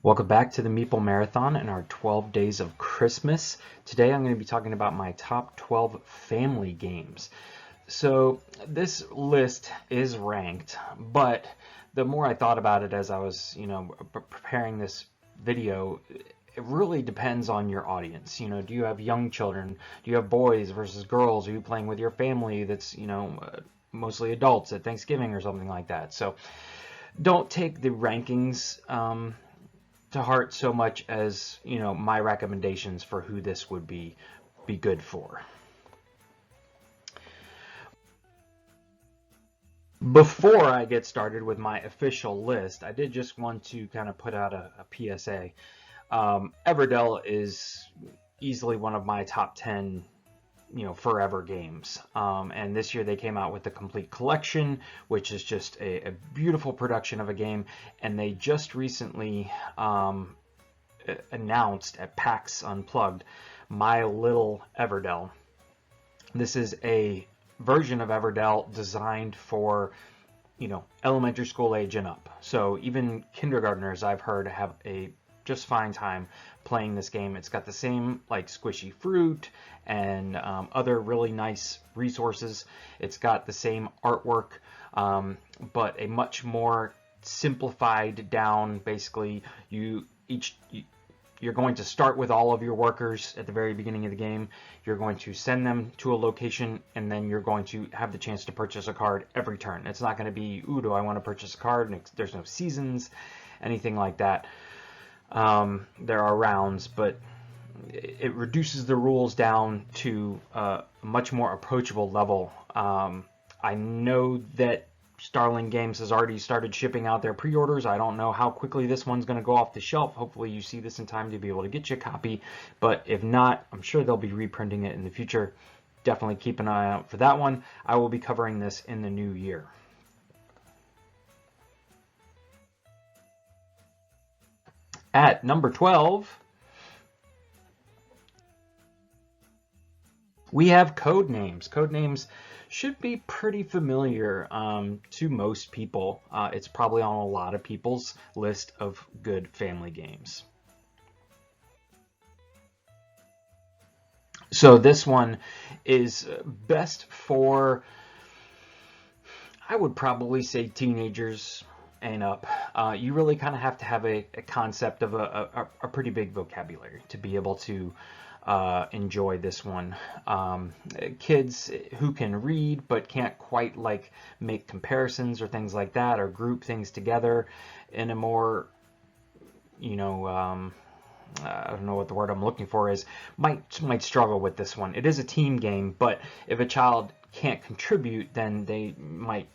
Welcome back to the Meeple Marathon and our 12 days of Christmas. Today I'm going to be talking about my top 12 family games. So this list is ranked, but the more I thought about it as I was, preparing this video, it really depends on your audience. Do you have young children? Do you have boys versus girls? Are you playing with your family that's, mostly adults at Thanksgiving or something like that? So don't take the rankings to heart so much as my recommendations for who this would be good for. Before I get started with my official list, I did just want to kind of put out a PSA. Everdell is easily one of my top 10 forever games, and this year they came out with the complete collection, which is just a beautiful production of a game. And they just recently announced at PAX Unplugged My Little Everdell. This is a version of Everdell designed for elementary school age and up, so even kindergartners, I've heard, have a just fine time playing this game. It's got the same like squishy fruit and other really nice resources. It's got the same artwork, but a much more simplified down. Basically, you're going to start with all of your workers at the very beginning of the game. You're going to send them to a location, and then you're going to have the chance to purchase a card every turn. It's not going to be, ooh, do I want to purchase a card? And there's no seasons, anything like that. There are rounds, but it reduces the rules down to a much more approachable level. I know that Starling Games has already started shipping out their pre-orders. I don't know how quickly this one's going to go off the shelf. Hopefully you see this in time to be able to get you a copy, but if not, I'm sure they'll be reprinting it in the future. Definitely keep an eye out for that one. I will be covering this in the new year. At number 12, we have Codenames. Codenames should be pretty familiar to most people. It's probably on a lot of people's list of good family games. So this one is best for, I would probably say, teenagers and up. You really kind of have to have a concept of a pretty big vocabulary to be able to enjoy this one. Kids who can read but can't quite like make comparisons or things like that, or group things together in a more, I don't know what the word I'm looking for is, might struggle with this one. It is a team game, but if a child can't contribute, then they might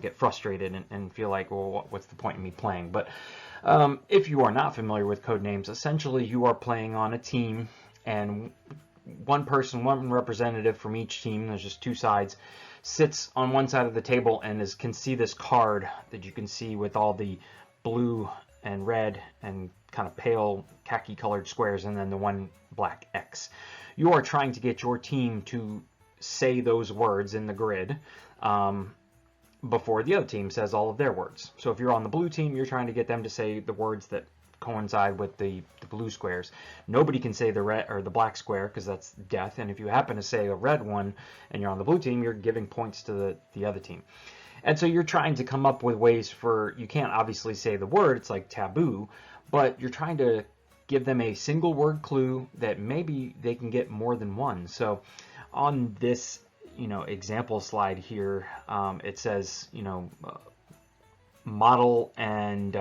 get frustrated and feel like, well, what's the point in me playing? But if you are not familiar with Codenames, essentially you are playing on a team, and one person, one representative from each team, there's just two sides, sits on one side of the table and can see this card that you can see with all the blue and red and kind of pale khaki colored squares, and then the one black X. You are trying to get your team to say those words in the grid before the other team says all of their words. So if you're on the blue team, you're trying to get them to say the words that coincide with the blue squares. Nobody can say the red or the black square because that's death, and if you happen to say a red one and you're on the blue team, you're giving points to the other team. And so you're trying to come up with ways for, you can't obviously say the word, it's like taboo, but you're trying to give them a single word clue that maybe they can get more than one. So on this example slide here, it says model and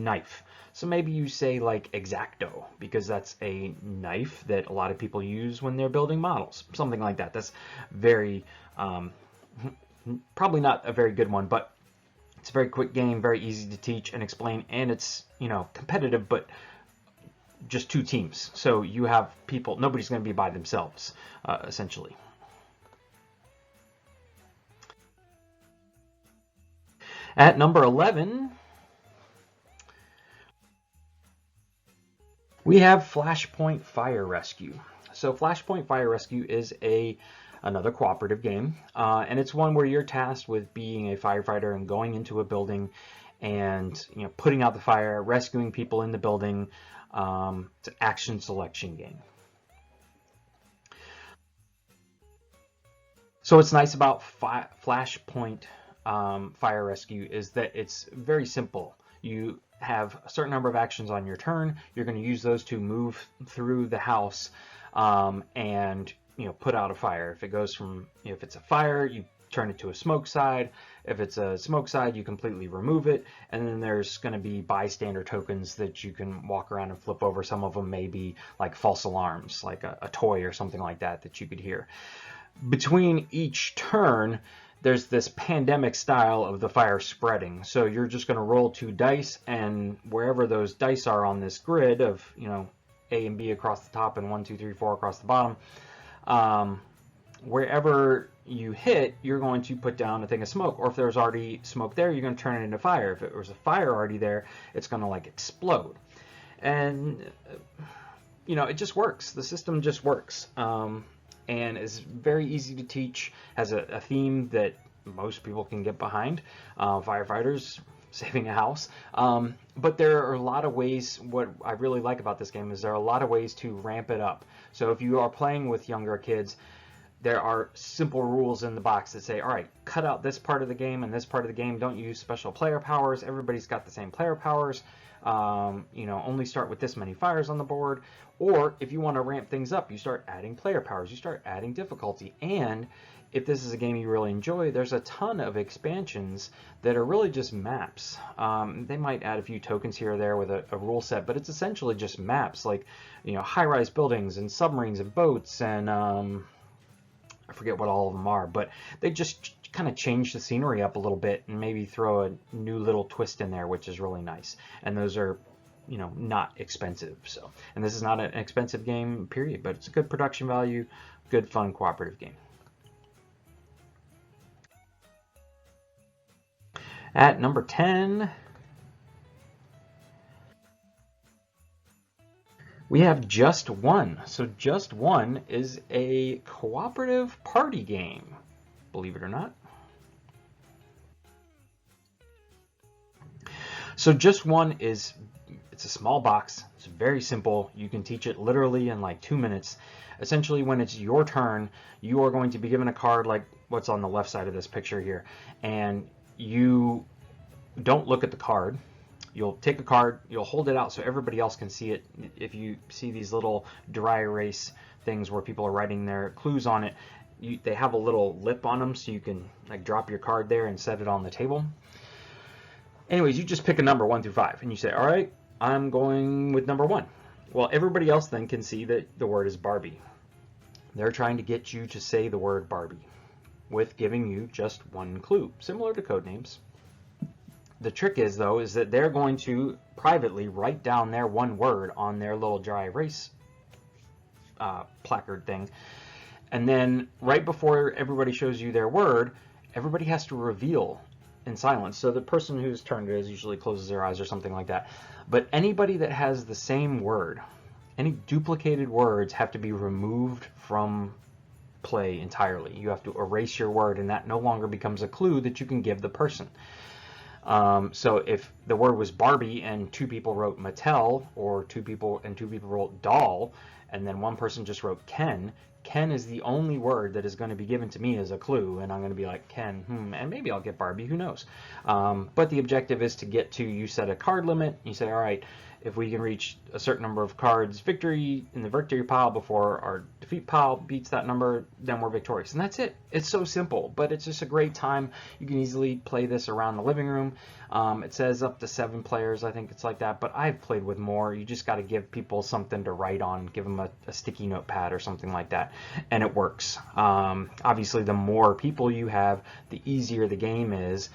knife. So maybe you say like X-Acto, because that's a knife that a lot of people use when they're building models, something like that. That's very probably not a very good one, but it's a very quick game, very easy to teach and explain, and it's competitive, but just two teams, so you have people, nobody's going to be by themselves essentially. At number 11, we have Flashpoint Fire Rescue. So Flashpoint Fire Rescue is another cooperative game, and it's one where you're tasked with being a firefighter and going into a building and putting out the fire, rescuing people in the building. It's an action selection game. So what's nice about Flashpoint Fire Rescue is that it's very simple. You have a certain number of actions on your turn. You're going to use those to move through the house and put out a fire. If it goes from, if it's a fire, you turn it to a smoke side. If it's a smoke side, you completely remove it. And then there's going to be bystander tokens that you can walk around and flip over. Some of them may be like false alarms, like a toy or something like that that you could hear. Between each turn, there's this pandemic style of the fire spreading. So you're just going to roll 2 dice, and wherever those dice are on this grid of, A and B across the top and 1, 2, 3, 4 across the bottom, wherever you hit, you're going to put down a thing of smoke. Or if there's already smoke there, you're going to turn it into fire. If it was a fire already there, it's going to like explode. And, it just works. The system just works. And is very easy to teach, has a theme that most people can get behind, firefighters saving a house. But there are a lot of ways, what I really like about this game is there are a lot of ways to ramp it up. So if you are playing with younger kids, there are simple rules in the box that say, all right, cut out this part of the game and this part of the game, don't use special player powers, everybody's got the same player powers, only start with this many fires on the board. Or if you want to ramp things up, you start adding player powers, you start adding difficulty. And if this is a game you really enjoy, there's a ton of expansions that are really just maps. They might add a few tokens here or there with a rule set, but it's essentially just maps, like high-rise buildings and submarines and boats and I forget what all of them are, but they just kind of change the scenery up a little bit and maybe throw a new little twist in there, which is really nice. And those are not expensive. So, and this is not an expensive game, period, but it's a good production value, good fun cooperative game. At number 10, we have Just One. So Just One is a cooperative party game, believe it or not. So Just One it's a small box. It's very simple. You can teach it literally in like 2 minutes. Essentially, when it's your turn, you are going to be given a card like what's on the left side of this picture here. And you don't look at the card. You'll take a card, you'll hold it out so everybody else can see it. If you see these little dry erase things where people are writing their clues on it, they have a little lip on them so you can like drop your card there and set it on the table. Anyways, you just pick a number 1 through 5 and you say, all right, I'm going with number 1. Well, everybody else then can see that the word is Barbie. They're trying to get you to say the word Barbie with giving you just one clue, similar to Codenames. The trick is, though, is that they're going to privately write down their one word on their little dry erase placard thing. And then right before everybody shows you their word, everybody has to reveal in silence. So the person whose turn it is usually closes their eyes or something like that. But anybody that has the same word, any duplicated words have to be removed from play entirely. You have to erase your word, and that no longer becomes a clue that you can give the person. So if the word was Barbie and 2 people wrote Mattel, or 2 people wrote doll, and then one person just wrote Ken, Ken is the only word that is going to be given to me as a clue, and I'm going to be like, Ken, and maybe I'll get Barbie, who knows. But the objective is to get to, you set a card limit, you say, all right, if we can reach a certain number of cards victory in the victory pile before our defeat pile beats that number, then we're victorious. And that's it. It's so simple, but it's just a great time. You can easily play this around the living room. It says up to 7 players, I think it's like that, but I've played with more. You just got to give people something to write on, give them a sticky notepad or something like that, and it works. Obviously, the more people you have, the easier the game is,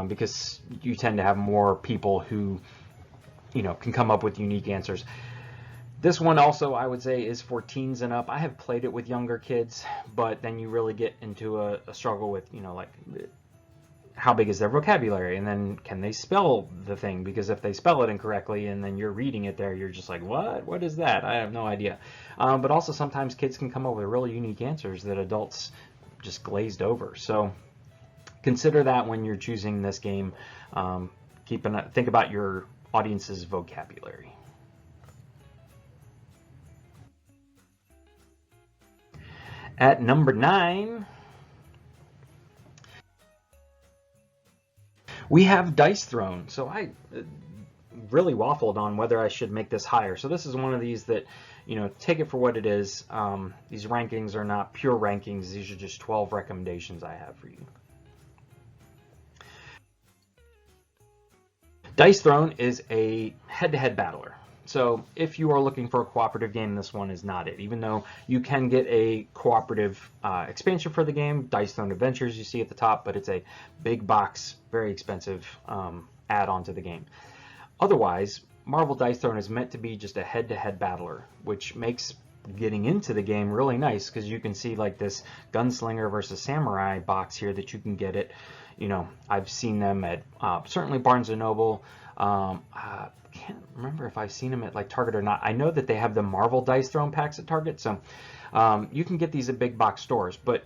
because you tend to have more people who can come up with unique answers. This one also, I would say, is for teens and up. I have played it with younger kids, but then you really get into a struggle with, like, how big is their vocabulary? And then can they spell the thing? Because if they spell it incorrectly and then you're reading it there, you're just like, what? What is that? I have no idea. But also sometimes kids can come up with really unique answers that adults just glazed over. So consider that when you're choosing this game. think about your audience's vocabulary. At number 9, we have Dice Throne. So I really waffled on whether I should make this higher. So this is one of these that, take it for what it is. These rankings are not pure rankings. These are just 12 recommendations I have for you. Dice Throne is a head-to-head battler. So if you are looking for a cooperative game, this one is not it. Even though you can get a cooperative expansion for the game, Dice Throne Adventures you see at the top, but it's a big box, very expensive add-on to the game. Otherwise, Marvel Dice Throne is meant to be just a head-to-head battler, which makes getting into the game really nice because you can see like this gunslinger versus samurai box here that you can get it. I've seen them at certainly Barnes & Noble. I can't remember if I've seen them at like Target or not. I know that they have the Marvel Dice Throne packs at Target, so you can get these at big box stores, but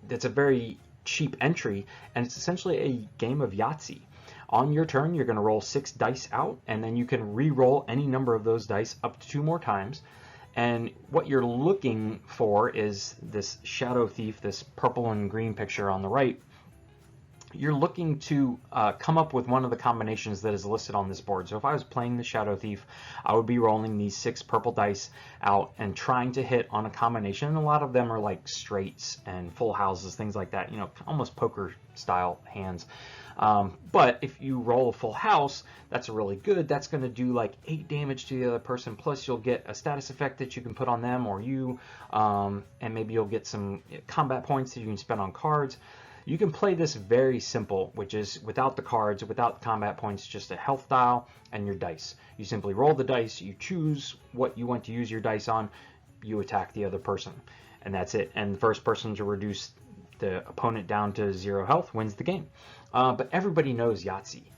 it's a very cheap entry, and it's essentially a game of Yahtzee. On your turn, you're going to roll 6 dice out, and then you can re-roll any number of those dice up to 2 more times. And what you're looking for is this Shadow Thief, this purple and green picture on the right. You're looking to come up with one of the combinations that is listed on this board. So if I was playing the Shadow Thief, I would be rolling these 6 purple dice out and trying to hit on a combination. And a lot of them are like straights and full houses, things like that, almost poker style hands. But if you roll a full house, that's really good. That's going to do like 8 damage to the other person, plus you'll get a status effect that you can put on them or you, and maybe you'll get some combat points that you can spend on cards. You can play this very simple, which is without the cards, without the combat points, just a health dial and your dice. You simply roll the dice, you choose what you want to use your dice on, you attack the other person, and that's it. And the first person to reduce the opponent down to 0 health wins the game. But everybody knows Yahtzee,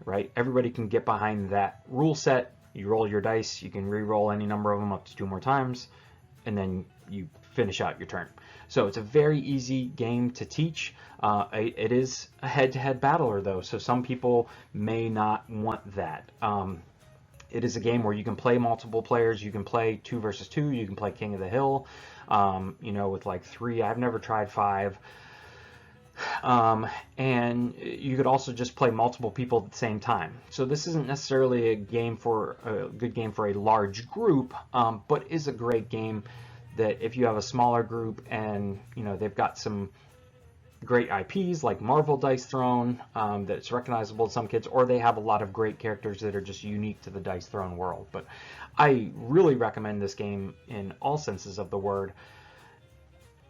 right? Everybody can get behind that rule set. You roll your dice, you can re-roll any number of them up to 2 more times, and then you finish out your turn. So it's a very easy game to teach. It is a head-to-head battler, though, so some people may not want that. It is a game where you can play multiple players. You can play 2 versus 2. You can play King of the Hill, with like 3. I've never tried 5. And you could also just play multiple people at the same time. So this isn't necessarily a good game for a large group, but is a great game that if you have a smaller group and they've got some great IPs like Marvel Dice Throne that's recognizable to some kids, or they have a lot of great characters that are just unique to the Dice Throne world. But I really recommend this game in all senses of the word.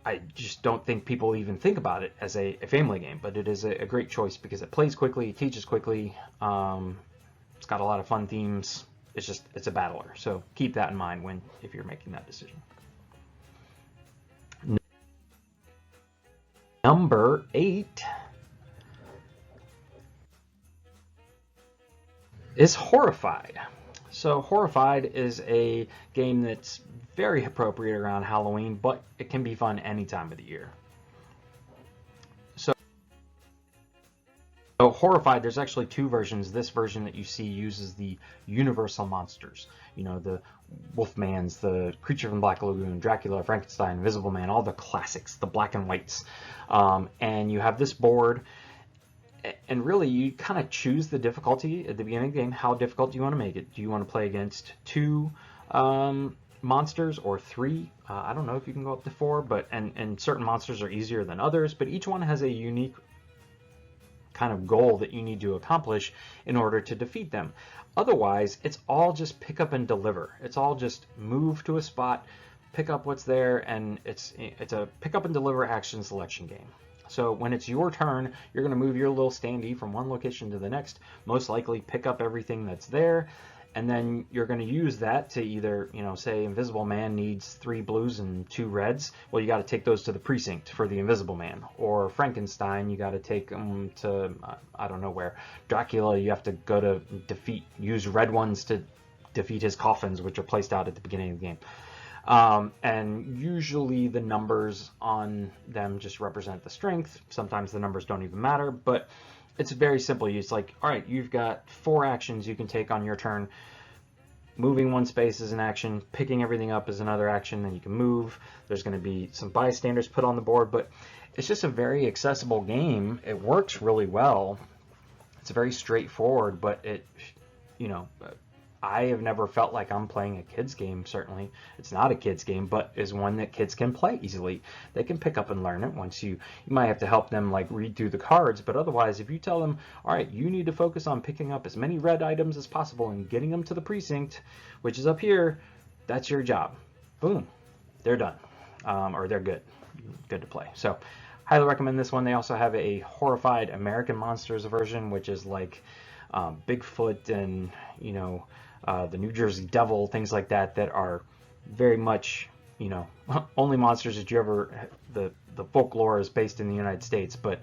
I just don't think people even think about it as a family game, but it is a great choice because it plays quickly, it teaches quickly, it's got a lot of fun themes. It's a battler, so keep that in mind if you're making that decision. Number 8 is Horrified. So Horrified is a game that's very appropriate around Halloween, but it can be fun any time of the year. So Horrified, there's actually 2 versions. This version that you see uses the Universal monsters. The Wolfmans, the Creature from Black Lagoon, Dracula, Frankenstein, Invisible Man, all the classics, the black and whites. And you have this board, and really you kind of choose the difficulty at the beginning of the game. How difficult do you want to make it? Do you want to play against 2 monsters or 3? I don't know if you can go up to 4, but and certain monsters are easier than others, but each one has a unique kind of goal that you need to accomplish in order to defeat them. Otherwise, it's all just pick up and deliver. It's all just move to a spot, pick up what's there, and it's a pick up and deliver action selection game. So when it's your turn, you're going to move your little standee from one location to the next, most likely pick up everything that's there, and then you're going to use that to either, say Invisible Man needs 3 blues and 2 reds. Well, you got to take those to the precinct for the Invisible Man. Or Frankenstein, you got to take them to, I don't know where. Dracula, you have to go to use red ones to defeat his coffins, which are placed out at the beginning of the game. And usually the numbers on them just represent the strength. Sometimes the numbers don't even matter, but It's very simple. It's like, all right, you've got 4 actions you can take on your turn. Moving one space is an action, picking everything up is another action, then you can move. There's going to be some bystanders put on the board, but it's just a very accessible game. It works really well. It's very straightforward, but I have never felt like I'm playing a kid's game. Certainly it's not a kid's game, but is one that kids can play easily. They can pick up and learn it. Once you might have to help them like read through the cards, but otherwise if you tell them, all right, you need to focus on picking up as many red items as possible and getting them to the precinct, which is up here, that's your job. Boom, they're done. Or they're good to play. So highly recommend this one. They also have a horrified American Monsters version, which is like Bigfoot and the New Jersey Devil, things like that, that are very much, only monsters that you ever, the folklore is based in the United States, but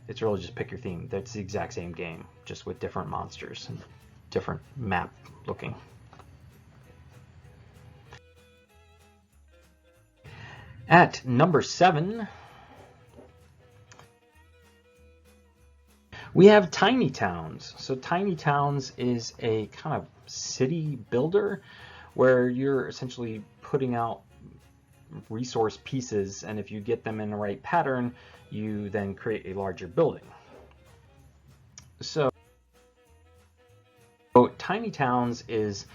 it's really just pick your theme. That's the exact same game, just with different monsters and different map looking. At number 7, we have Tiny Towns. So Tiny Towns is a kind of city builder where you're essentially putting out resource pieces, and if you get them in the right pattern, you then create a larger building. So Tiny Towns is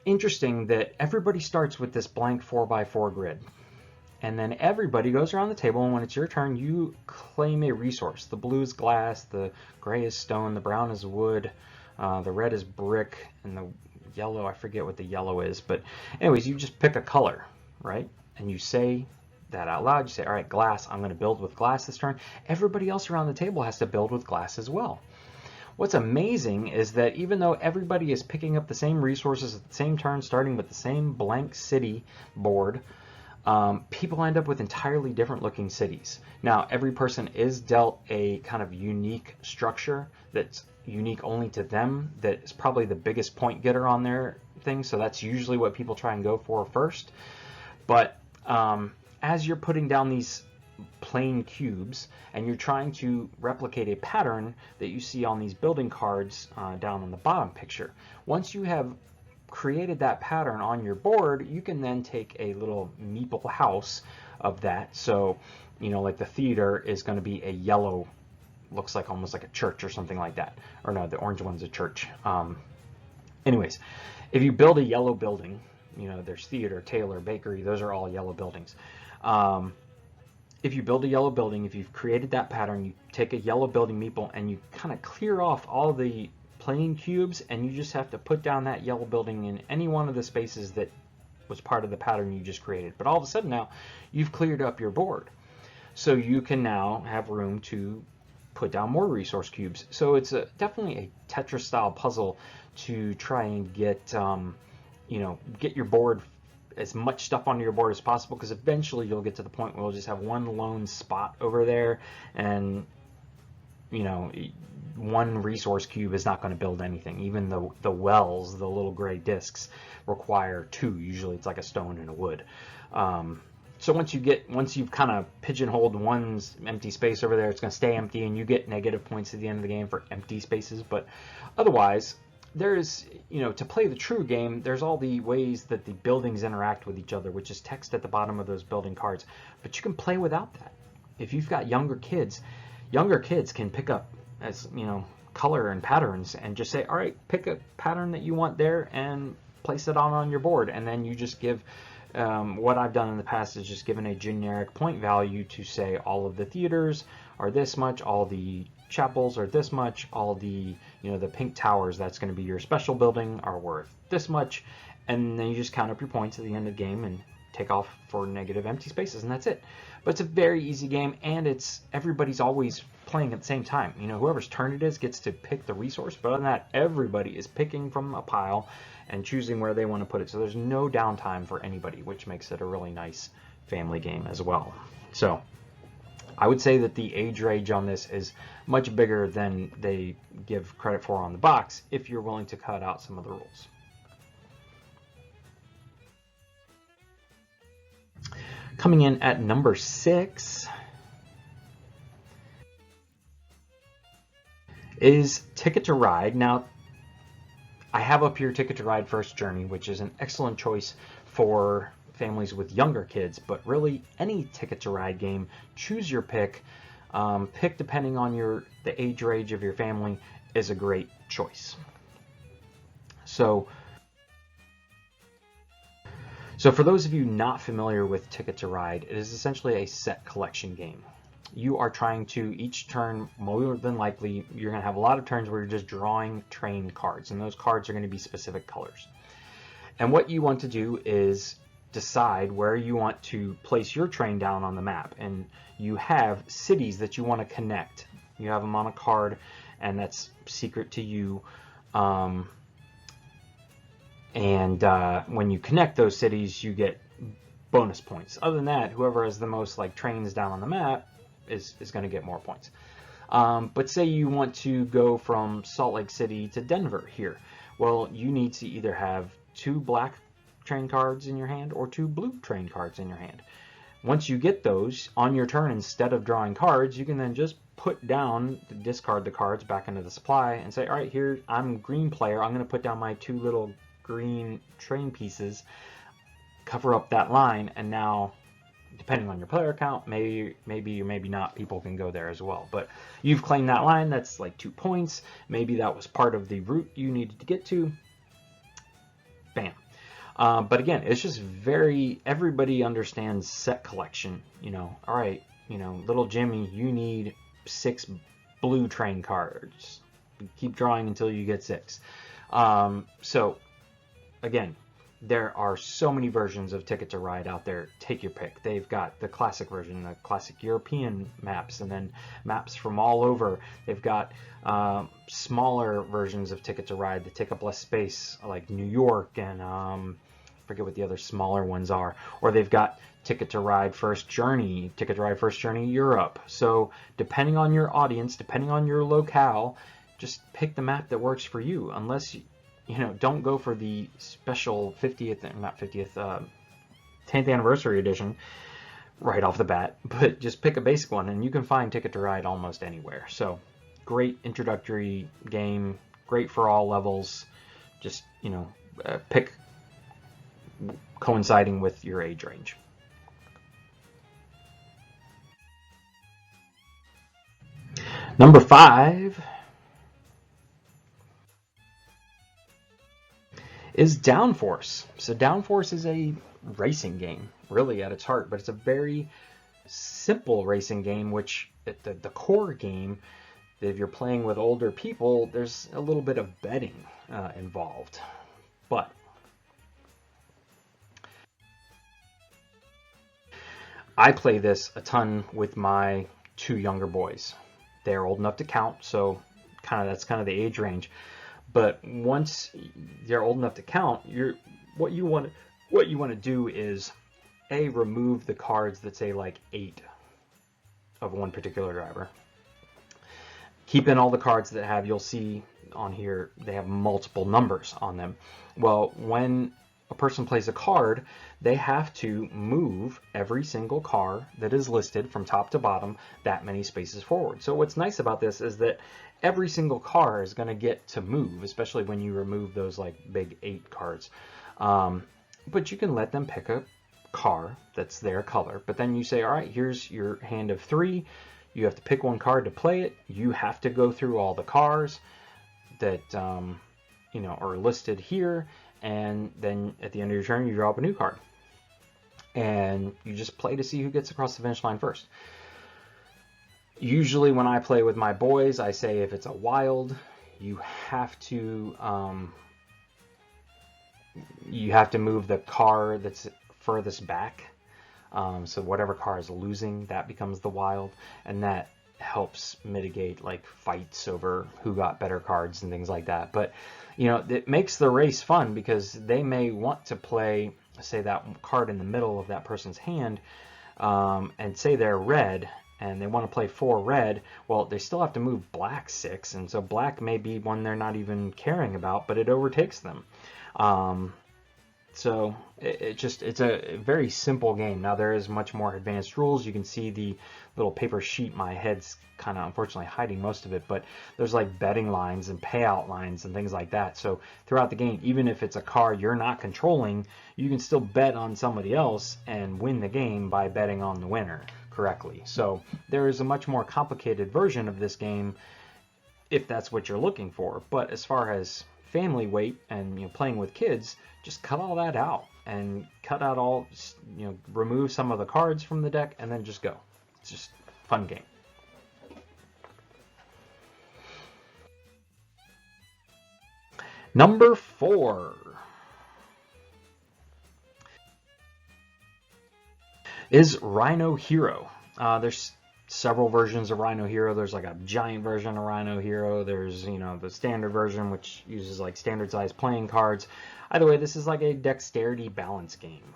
interesting that everybody starts with this blank 4x4 grid. And then everybody goes around the table, and when it's your turn, you claim a resource. The blue is glass, the gray is stone, the brown is wood, the red is brick, and the yellow, I forget what the yellow is. But anyways, you just pick a color, right? And you say that out loud. You say, all right, glass, I'm going to build with glass this turn. Everybody else around the table has to build with glass as well. What's amazing is that even though everybody is picking up the same resources at the same turn, starting with the same blank city board, people end up with entirely different looking cities. Now, every person is dealt a kind of unique structure that's unique only to them, that is probably the biggest point getter on their thing, so that's usually what people try and go for first. But as you're putting down these plain cubes and you're trying to replicate a pattern that you see on these building cards down on the bottom picture, once you have created that pattern on your board, you can then take a little Meeple house of that. So, like the theater is going to be a yellow, looks like almost like a church or something like that. Or no, the orange one's a church. Anyways, if you build a yellow building, there's theater, tailor, bakery, those are all yellow buildings. If you build a yellow building, if you've created that pattern, you take a yellow building Meeple and you kind of clear off all the plain cubes, and you just have to put down that yellow building in any one of the spaces that was part of the pattern you just created. But all of a sudden now you've cleared up your board, so you can now have room to put down more resource cubes. So it's definitely a Tetris style puzzle to try and get get your board, as much stuff onto your board as possible, because eventually you'll get to the point where you'll just have one lone spot over there, and one resource cube is not going to build anything. Even the wells, the little gray discs, require 2. Usually it's like a stone and a wood. So once you've kind of pigeonholed one's empty space over there, it's going to stay empty, and you get negative points at the end of the game for empty spaces. But otherwise, there's, to play the true game, there's all the ways that the buildings interact with each other, which is text at the bottom of those building cards. But you can play without that. If you've got younger kids can pick up as color and patterns and just say, all right, pick a pattern that you want there and place it on your board, and then you just give what I've done in the past is just given a generic point value to say all of the theaters are this much, all the chapels are this much, all the the pink towers, that's going to be your special building, are worth this much, and then you just count up your points at the end of the game and take off for negative empty spaces, and that's it. But it's a very easy game, and it's everybody's always playing at the same time. Whoever's turn it is gets to pick the resource, but other than that, everybody is picking from a pile and choosing where they want to put it. So there's no downtime for anybody, which makes it a really nice family game as well. So I would say that the age range on this is much bigger than they give credit for on the box, if you're willing to cut out some of the rules. Coming in at number 6, is Ticket to Ride. Now, I have up here Ticket to Ride First Journey, which is an excellent choice for families with younger kids, but really any Ticket to Ride game, choose your pick. Pick depending on the age range of your family is a great choice. So for those of you not familiar with Ticket to Ride, it is essentially a set collection game. You are trying to, each turn, more than likely, you're going to have a lot of turns where you're just drawing train cards, and those cards are going to be specific colors. And what you want to do is decide where you want to place your train down on the map. And you have cities that you want to connect. You have them on a card, and that's secret to you. When you connect those cities, you get bonus points. Other than that, whoever has the most trains down on the map is going to get more points. But say you want to go from Salt Lake City to Denver here. Well, you need to either have 2 black train cards in your hand or 2 blue train cards in your hand. Once you get those on your turn, instead of drawing cards, you can then just put down, discard the cards back into the supply and say, all right, here, I'm green player. I'm going to put down my 2 little green train pieces, cover up that line, and now, depending on your player count, maybe or maybe not, people can go there as well. But you've claimed that line. That's like 2 points. Maybe that was part of the route you needed to get to. Bam. But again, it's just everybody understands set collection. All right, little Jimmy, you need 6 blue train cards. Keep drawing until you get 6. So again, there are so many versions of Ticket to Ride out there. Take your pick. They've got the classic version, the classic European maps, and then maps from all over. They've got smaller versions of Ticket to Ride that take up less space, like New York, and I forget what the other smaller ones are. Or they've got Ticket to Ride First Journey, Ticket to Ride First Journey Europe. So depending on your audience, depending on your locale, just pick the map that works for you. Unless don't go for the special 10th anniversary edition right off the bat, but just pick a basic one, and you can find Ticket to Ride almost anywhere. So great introductory game, great for all levels. Just pick coinciding with your age range. Number 5 is Downforce. So Downforce is a racing game, really at its heart, but it's a very simple racing game, which at the core game, if you're playing with older people, there's a little bit of betting involved. But I play this a ton with my 2 younger boys. They're old enough to count, so that's kind of the age range. But once they're old enough to count, what you want to do is remove the cards that say 8 of one particular driver. Keep in all the cards that you'll see on here, they have multiple numbers on them. Well, when a person plays a card, they have to move every single car that is listed from top to bottom that many spaces forward. So what's nice about this is that every single car is going to get to move, especially when you remove those big 8 cards. But you can let them pick a car that's their color. But then you say, all right, here's your hand of 3. You have to pick one card to play it. You have to go through all the cars that are listed here. And then at the end of your turn, you draw up a new card. And you just play to see who gets across the finish line first. Usually when I play with my boys, I say if it's a wild, you have to move the car that's furthest back. So whatever car is losing, that becomes the wild. And that helps mitigate fights over who got better cards and things like that. But it makes the race fun because they may want to play, say, that card in the middle of that person's hand, and say they're red and they want to play 4 red. Well, they still have to move black 6, and so black may be one they're not even caring about, but it overtakes them. So it's a very simple game. Now there is much more advanced rules. You can see the little paper sheet. My head's kind of unfortunately hiding most of it, but there's like betting lines and payout lines and things like that. So throughout the game, even if it's a card you're not controlling, you can still bet on somebody else and win the game by betting on the winner correctly. So there is a much more complicated version of this game if that's what you're looking for. But as far as family weight and playing with kids, just cut all that out and cut out all, remove some of the cards from the deck and then just go. It's just a fun game. Number 4 is Rhino Hero. There's several versions of Rhino Hero. There's like a giant version of Rhino Hero. There's, the standard version, which uses like standard size playing cards. Either way, this is like a dexterity balance game.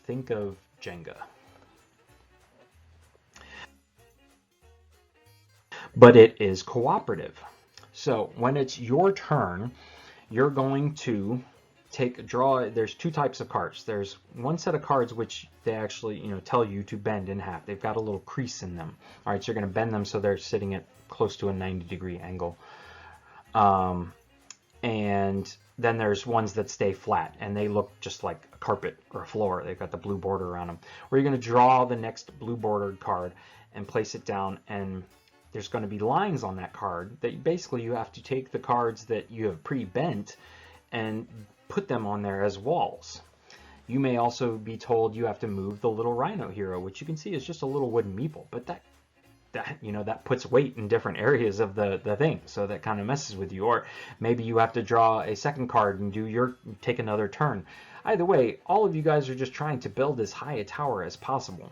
Think of Jenga. But it is cooperative. So when it's your turn, you're going to draw. There's 2 types of cards. There's one set of cards which they actually tell you to bend in half. They've got a little crease in them. All right, so you're going to bend them so they're sitting at close to a 90-degree angle. And then there's ones that stay flat and they look just like a carpet or a floor. They've got the blue border around them. Where you're going to draw the next blue bordered card and place it down, and there's going to be lines on that card that basically you have to take the cards that you have pre-bent and put them on there as walls. You may also be told you have to move the little Rhino Hero, which you can see is just a little wooden meeple, but that puts weight in different areas of the thing, so that kind of messes with you. Or maybe you have to draw a second card and take another turn. Either way, all of you guys are just trying to build as high a tower as possible.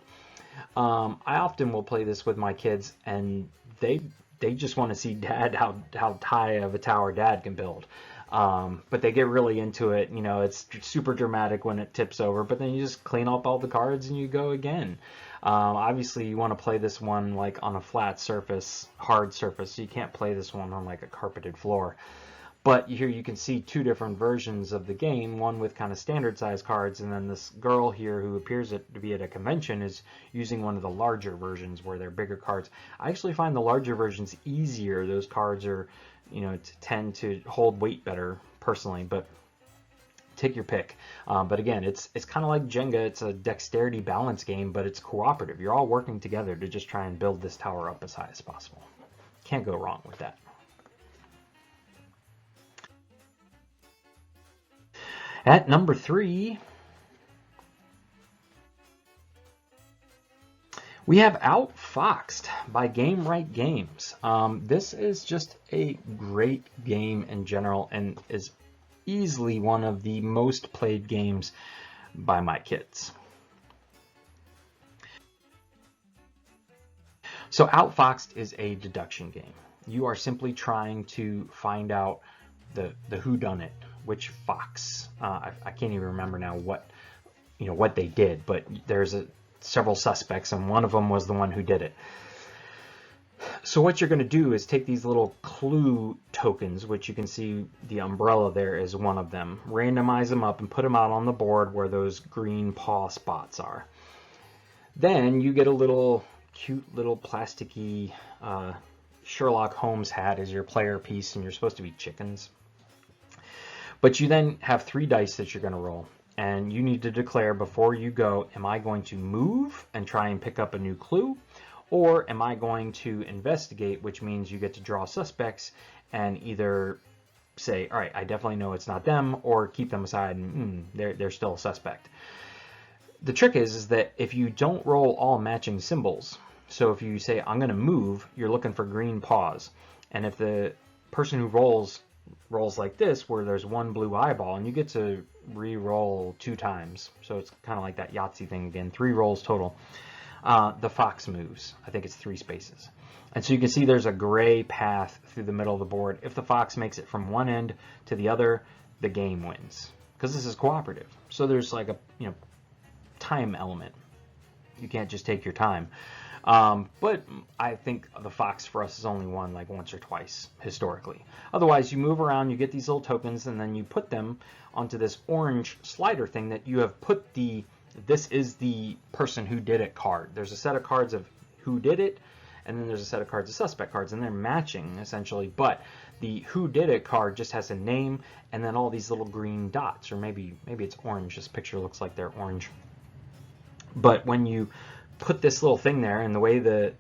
I often will play this with my kids, and they just want to see Dad how high of a tower Dad can build. But they get really into it. It's super dramatic when it tips over, but then you just clean up all the cards and you go again. Obviously, you want to play this one like on a flat surface, hard surface. So you can't play this one on like a carpeted floor. But here you can see 2 different versions of the game, one with kind of standard size cards, and then this girl here who appears to be at a convention is using one of the larger versions where they're bigger cards. I actually find the larger versions easier. Those cards are, tend to hold weight better personally, but take your pick. But again, it's kind of like Jenga. It's a dexterity balance game, but it's cooperative. You're all working together to just try and build this tower up as high as possible. Can't go wrong with that. At number 3, we have Outfoxed by Game Right Games. This is just a great game in general and is easily one of the most played games by my kids. So Outfoxed is a deduction game. You are simply trying to find out the whodunit, which fox. I can't even remember now what they did, but there's several suspects, and one of them was the one who did it. So what you're going to do is take these little clue tokens, which you can see the umbrella there is one of them, randomize them up and put them out on the board where those green paw spots are. Then you get a cute little plasticky Sherlock Holmes hat as your player piece, and you're supposed to be chickens. But you then have 3 dice that you're going to roll, and you need to declare before you go, am I going to move and try and pick up a new clue, or am I going to investigate, which means you get to draw suspects and either say, all right, I definitely know it's not them, or keep them aside and they're still a suspect. The trick is that if you don't roll all matching symbols, so if you say, I'm going to move, you're looking for green paws, and if the person who rolls like this, where there's 1 blue eyeball, and you get to re-roll 2 times. So it's kind of like that Yahtzee thing again, 3 rolls total. The fox moves. I think it's 3 spaces. And so you can see there's a gray path through the middle of the board. If the fox makes it from one end to the other, the game wins. Because this is cooperative. So there's like a time element. You can't just take your time. But I think the fox for us is only won like once or twice historically. Otherwise, you move around, you get these little tokens, and then you put them onto this orange slider thing that you have put the "this is the person who did it" card. There's a set of cards of who did it, and then there's a set of cards of suspect cards, and they're matching essentially. But the who did it card just has a name and then all these little green dots, or maybe it's orange. This picture looks like they're orange. But when you put this little thing there, and the way that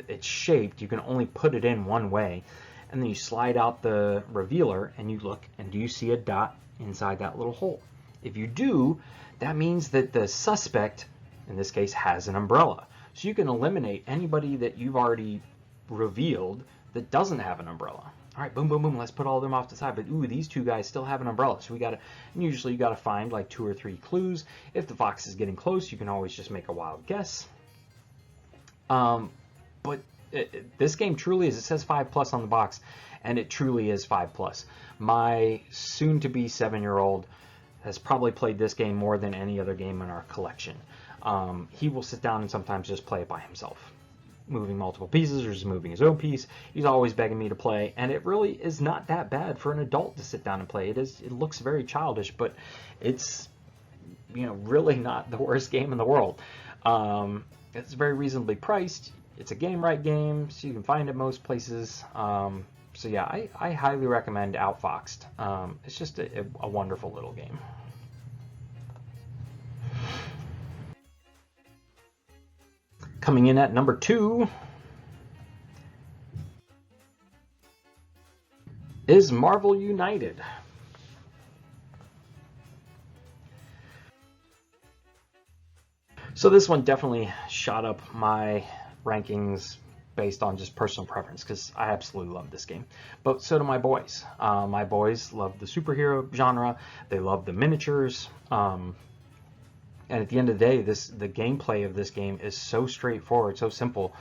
it's shaped, you can only put it in one way, and then you slide out the revealer and you look, and do you see a dot inside that little hole? If you do, that means that the suspect in this case has an umbrella, so you can eliminate anybody that you've already revealed that doesn't have an umbrella. All right, boom, boom, boom, let's put all of them off to the side. But ooh, these two guys still have an umbrella, so we gotta, and usually you gotta find like 2 or 3 clues. If the fox is getting close, you can always just make a wild guess. But this game truly is, it says 5+ on the box, and it truly is 5+. My soon-to-be 7-year-old has probably played this game more than any other game in our collection. He will sit down and sometimes just play it by himself, moving multiple pieces or just moving his own piece. He's always begging me to play, and it really is not that bad for an adult to sit down and play. It looks very childish, but it's, you know, really not the worst game in the world. It's very reasonably priced. It's a game right game, so you can find it most places. So yeah, I highly recommend Outfoxed. It's just a wonderful little game. Coming in at number 2 is Marvel United. So this one definitely shot up my rankings based on just personal preference, because I absolutely love this game. But so do my boys. My boys love the superhero genre. They love the miniatures. And at the end of the day, the gameplay of this game is so straightforward, so simple.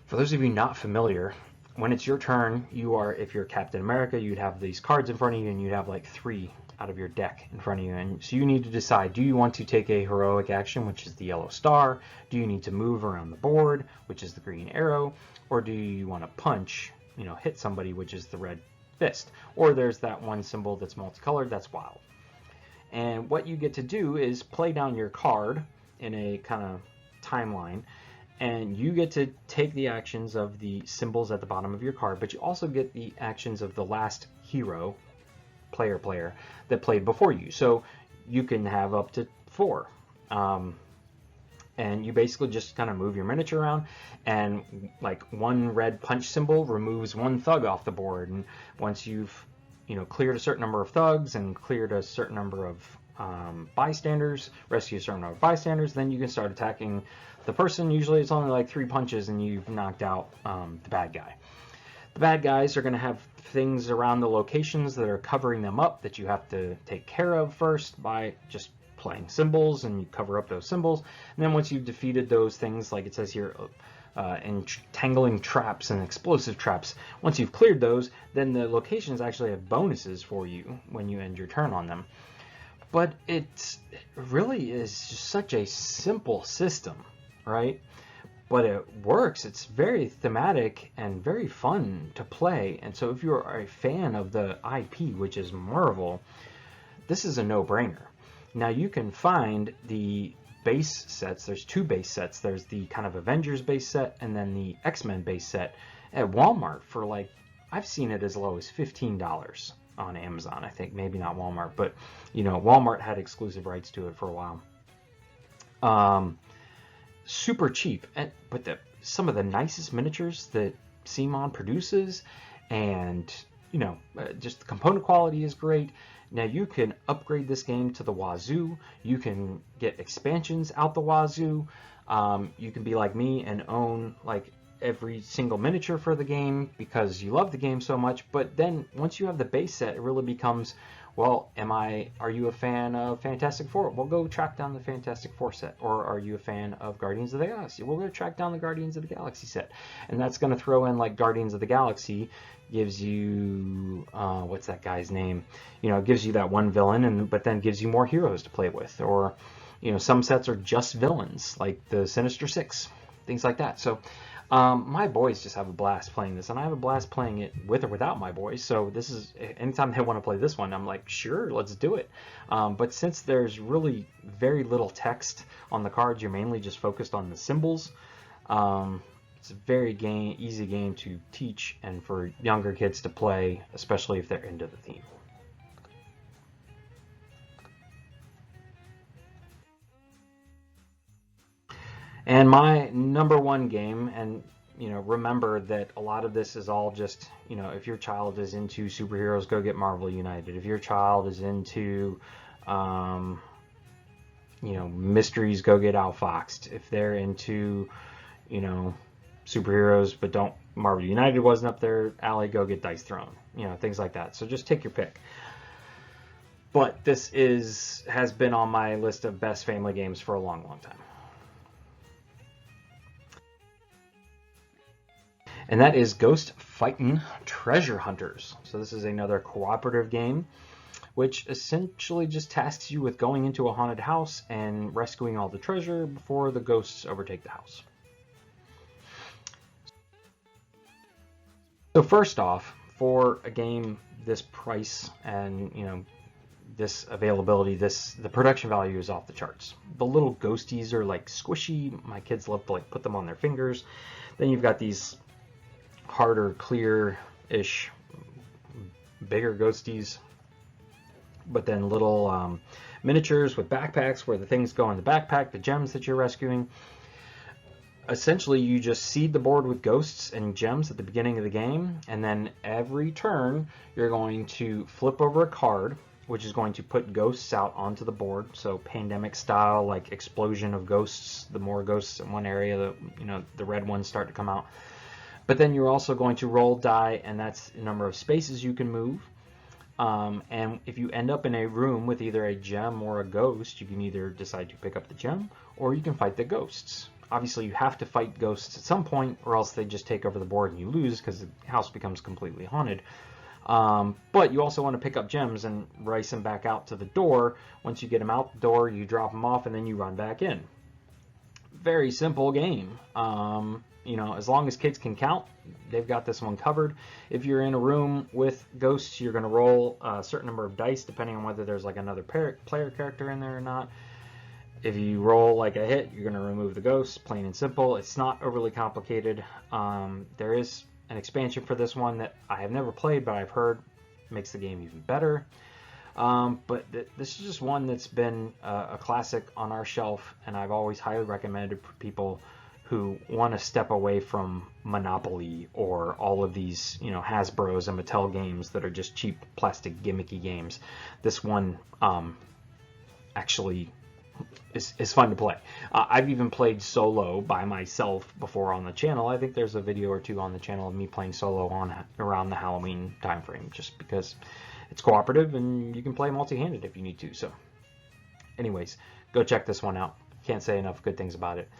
For those of you not familiar, when it's your turn, if you're Captain America, you'd have these cards in front of you, and you'd have like 3 out of your deck in front of you. And so you need to decide, do you want to take a heroic action, which is the yellow star? Do you need to move around the board, which is the green arrow? Or do you want to punch, hit somebody, which is the red fist? Or there's that one symbol that's multicolored, that's wild. And what you get to do is play down your card in a kind of timeline, and you get to take the actions of the symbols at the bottom of your card, but you also get the actions of the last hero, player that played before you. So you can have up to 4. And you basically just kind of move your miniature around, and like one red punch symbol removes 1 thug off the board. And once you've cleared a certain number of thugs and cleared a certain number of bystanders, rescue a certain number of bystanders, then you can start attacking the person. Usually it's only like 3 punches and you've knocked out the bad guy. The bad guys are going to have things around the locations that are covering them up that you have to take care of first by just playing symbols, and you cover up those symbols. And then once you've defeated those things, like it says here, entangling traps and explosive traps, once you've cleared those, then the locations actually have bonuses for you when you end your turn on them. But it really is just such a simple system, right? But it works. It's very thematic and very fun to play. And so if you're a fan of the IP, which is Marvel, this is a no-brainer. Now you can find the base sets. There's 2 base sets. There's the kind of Avengers base set and then the X-Men base set at Walmart for like, I've seen it as low as $15 on Amazon. I think maybe not Walmart, but Walmart had exclusive rights to it for a while. Super cheap, but some of the nicest miniatures that CMON produces, and just the component quality is great. Now you can upgrade this game to the wazoo. You can get expansions out the wazoo. You can be like me and own like every single miniature for the game because you love the game so much. But then once you have the base set, it really becomes, well, are you a fan of Fantastic Four? Well, go track down the Fantastic Four set. Or are you a fan of Guardians of the Galaxy? Well, go track down the Guardians of the Galaxy set. And that's going to throw in like Guardians of the Galaxy gives you, what's that guy's name? It gives you that one villain, but then gives you more heroes to play with. Or, some sets are just villains, like the Sinister Six. things like that. So my boys just have a blast playing this, and I have a blast playing it with or without my boys. So this is, anytime they want to play this one, I'm like, sure, let's do it. But since there's really very little text on the cards, you're mainly just focused on the symbols. It's a very easy game to teach and for younger kids to play, especially if they're into the theme. And my number one game, and remember that a lot of this is all just, if your child is into superheroes, go get Marvel United. If your child is into, mysteries, go get Outfoxed. If they're into, superheroes but don't, Marvel United wasn't up their alley, go get Dice Throne. Things like that. So just take your pick. But this has been on my list of best family games for a long, long time. And that is Ghost Fightin' Treasure Hunters. So this is another cooperative game, which essentially just tasks you with going into a haunted house and rescuing all the treasure before the ghosts overtake the house. So first off, for a game this price and this availability, the production value is off the charts. The little ghosties are like squishy. My kids love to like put them on their fingers. Then you've got these harder, clear-ish, bigger ghosties, but then little miniatures with backpacks where the things go in the backpack, the gems that you're rescuing. Essentially, you just seed the board with ghosts and gems at the beginning of the game, and then every turn you're going to flip over a card, which is going to put ghosts out onto the board. So pandemic style, like explosion of ghosts. The more ghosts in one area, the red ones start to come out. But then you're also going to roll die, and that's the number of spaces you can move. And if you end up in a room with either a gem or a ghost, you can either decide to pick up the gem or you can fight the ghosts. Obviously, you have to fight ghosts at some point, or else they just take over the board and you lose because the house becomes completely haunted. But you also want to pick up gems and race them back out to the door. Once you get them out the door, you drop them off, and then you run back in. Very simple game. As long as kids can count, they've got this one covered. If you're in a room with ghosts, you're going to roll a certain number of dice, depending on whether there's like another player character in there or not. If you roll like a hit, you're going to remove the ghosts, plain and simple. It's not overly complicated. There is an expansion for this one that I have never played, but I've heard makes the game even better. But this is just one that's been a classic on our shelf, and I've always highly recommended for people who want to step away from Monopoly or all of these, Hasbro's and Mattel games that are just cheap, plastic, gimmicky games. This one actually is fun to play. I've even played solo by myself before on the channel. I think there's a video or two on the channel of me playing solo around the Halloween time frame, just because it's cooperative and you can play multi-handed if you need to. So anyways, go check this one out. Can't say enough good things about it.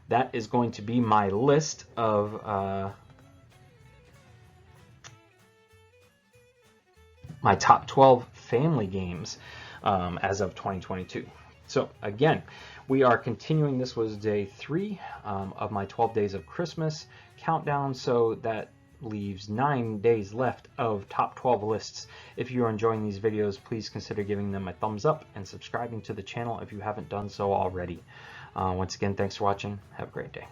That is going to be my list of my top 12 family games as of 2022. So again, we are continuing. This was day 3 of my 12 days of Christmas countdown. So that leaves 9 days left of top 12 lists. If you are enjoying these videos, please consider giving them a thumbs up and subscribing to the channel if you haven't done so already. Once again, thanks for watching. Have a great day.